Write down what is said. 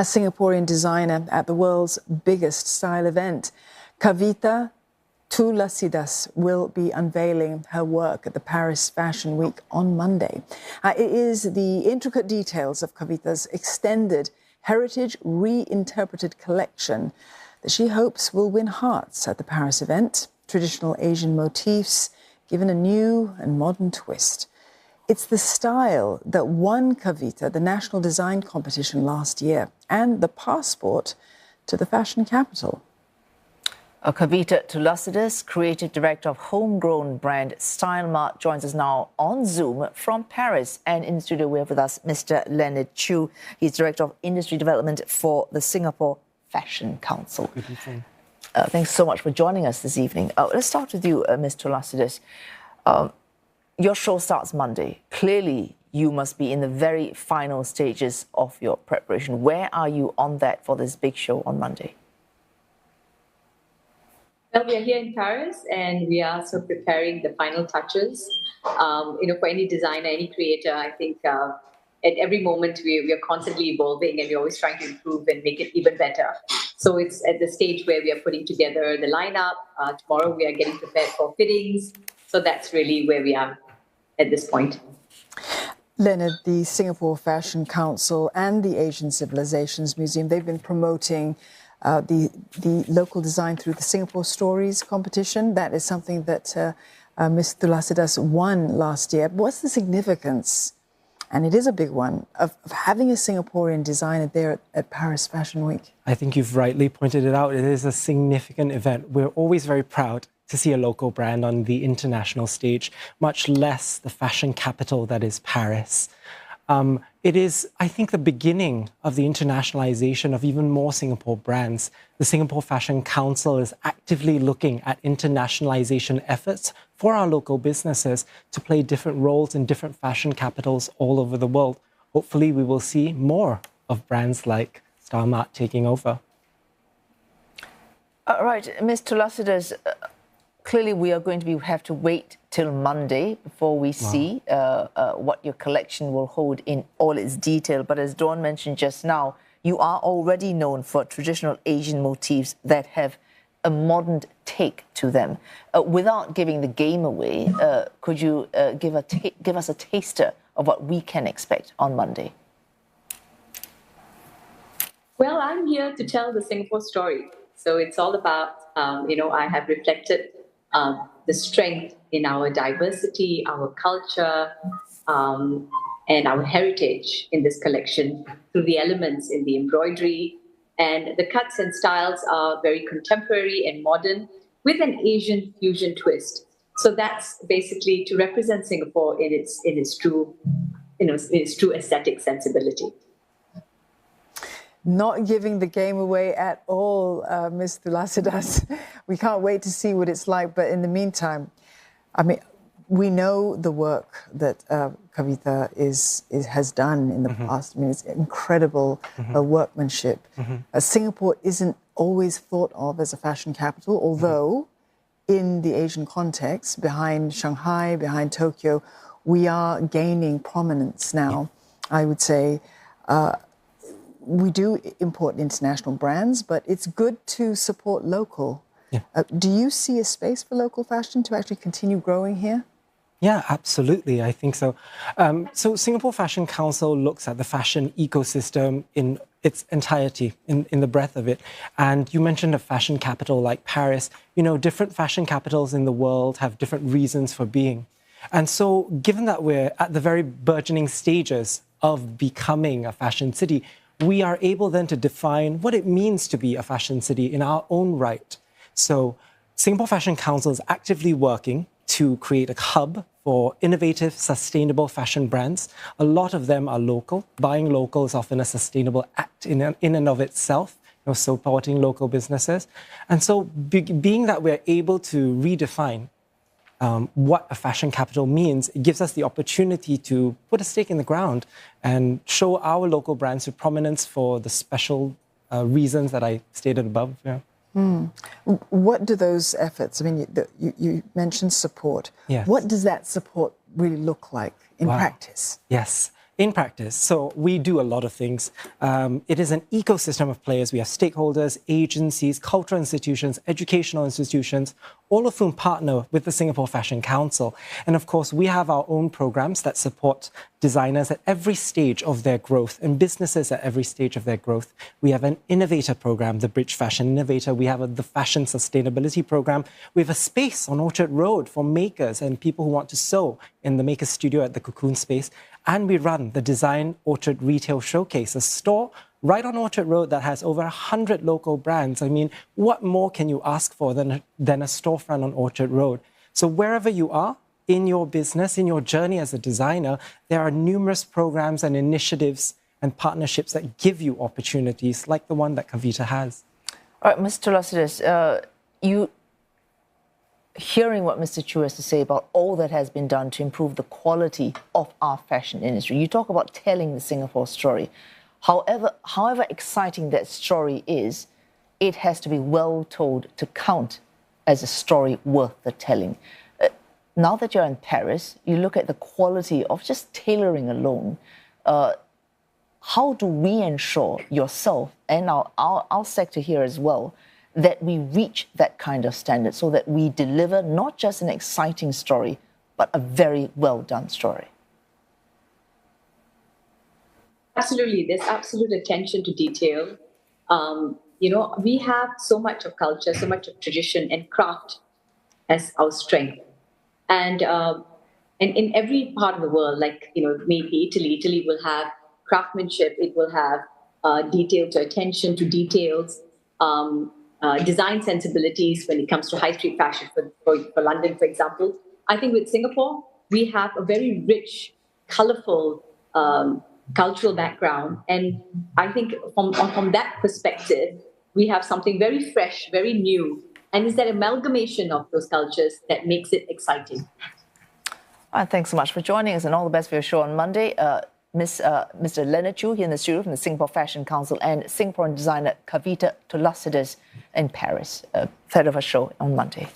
a Singaporean designer at the world's biggest style event. Kavita Thulasidas will be unveiling her work at the Paris Fashion Week on Monday. It is the intricate details of Kavita's extended heritage reinterpreted collection that she hopes will win hearts at the Paris event. Traditional Asian motifs given a new and modern twist. It's the style that won Kavita the National Design Competition last year and the passport to the fashion capital. Kavita Thulasidas, creative director of homegrown brand Style Mart, joins us now on Zoom from Paris. And in the studio, we have with us Mr. Leonard Chew. He's director of industry development for the Singapore Fashion Council. Good evening. Thanks so much for joining us this evening. Let's start with you, Ms. Thulasidas. Your show starts Monday. Clearly, you must be in the very final stages of your preparation. Where are you on that for this big show on Monday? Well, we are here in Paris, and we are also preparing the final touches. For any designer, any creator, I think at every moment we are constantly evolving, and we're always trying to improve and make it even better. So it's at the stage where we are putting together the lineup. Tomorrow we are getting prepared for fittings. So that's really where we are at this point. Leonard, the Singapore Fashion Council and the Asian Civilizations Museum, they've been promoting the local design through the Singapore Stories competition. That is something that Ms. Thulasidas won last year. What's the significance, and it is a big one, of having a Singaporean designer there at Paris Fashion Week? I think you've rightly pointed it out. It is a significant event. We're always very proud to see a local brand on the international stage, much less the fashion capital that is Paris. It is, I think, the beginning of the internationalization of even more Singapore brands. The Singapore Fashion Council is actively looking at internationalization efforts for our local businesses to play different roles in different fashion capitals all over the world. Hopefully, we will see more of brands like Style Mart taking over. Right, Ms. Thulasidas, clearly we are going to have to wait till Monday before we see what your collection will hold in all its detail. But as Dawn mentioned just now, you are already known for traditional Asian motifs that have a modern take to them. Without giving the game away, could you give us a taster of what we can expect on Monday? Well, I'm here to tell the Singapore story. So it's all about, I have reflected the strength in our diversity, our culture, and our heritage in this collection through the elements in the embroidery. And the cuts and styles are very contemporary and modern with an Asian fusion twist. So that's basically to represent Singapore in its true aesthetic sensibility. Not giving the game away at all, Ms. Thulasidas. We can't wait to see what it's like. But in the meantime, I mean, we know the work that Kavita has done in the past. I mean, it's incredible workmanship. Singapore isn't always thought of as a fashion capital, although in the Asian context, behind Shanghai, behind Tokyo, we are gaining prominence now, I would say. We do import international brands, but it's good to support local. Yeah. Do you see a space for local fashion to actually continue growing here? Yeah, absolutely. I think so. So Singapore Fashion Council looks at the fashion ecosystem in its entirety, in the breadth of it. And you mentioned a fashion capital like Paris. You know, different fashion capitals in the world have different reasons for being. And so given that we're at the very burgeoning stages of becoming a fashion city, we are able then to define what it means to be a fashion city in our own right. So Singapore Fashion Council is actively working to create a hub for innovative, sustainable fashion brands. A lot of them are local. Buying local is often a sustainable act in and of itself, supporting local businesses. And so being that we're able to redefine what a fashion capital means, it gives us the opportunity to put a stake in the ground and show our local brands to prominence for the special reasons that I stated above. Yeah. What do those efforts, I mean, you mentioned support. Yes. What does that support really look like in practice? Yes. In practice, so we do a lot of things. It is an ecosystem of players. We have stakeholders, agencies, cultural institutions, educational institutions, all of whom partner with the Singapore Fashion Council. And of course, we have our own programs that support designers at every stage of their growth and businesses at every stage of their growth. We have an innovator program, the Bridge Fashion Innovator. We have the Fashion Sustainability Program. We have a space on Orchard Road for makers and people who want to sew in the Maker Studio at the Cocoon Space. And we run the Design Orchard Retail Showcase, a store right on Orchard Road that has over 100 local brands. I mean, what more can you ask for than a storefront on Orchard Road? So wherever you are in your business, in your journey as a designer, there are numerous programs and initiatives and partnerships that give you opportunities like the one that Kavita has. All right, Ms. Thulasidas, hearing what Mr. Chu has to say about all that has been done to improve the quality of our fashion industry. You talk about telling the Singapore story. However exciting that story is, it has to be well told to count as a story worth the telling. Now that you're in Paris, you look at the quality of just tailoring alone. How do we ensure, yourself and our sector here as well, that we reach that kind of standard so that we deliver not just an exciting story, but a very well done story? Absolutely. There's absolute attention to detail. We have so much of culture, so much of tradition and craft as our strength. And in every part of the world, like, maybe Italy will have craftsmanship, it will have detailed attention to details, design sensibilities when it comes to high street fashion for London, for example. I think with Singapore, we have a very rich, colorful cultural background. And I think from that perspective, we have something very fresh, very new. And it's that amalgamation of those cultures that makes it exciting. Thanks so much for joining us, and all the best for your show on Monday. Mr. Leonard Chu here in the studio from the Singapore Fashion Council, and Singaporean designer Kavita Thulasidas in Paris. Third of our show on Monday.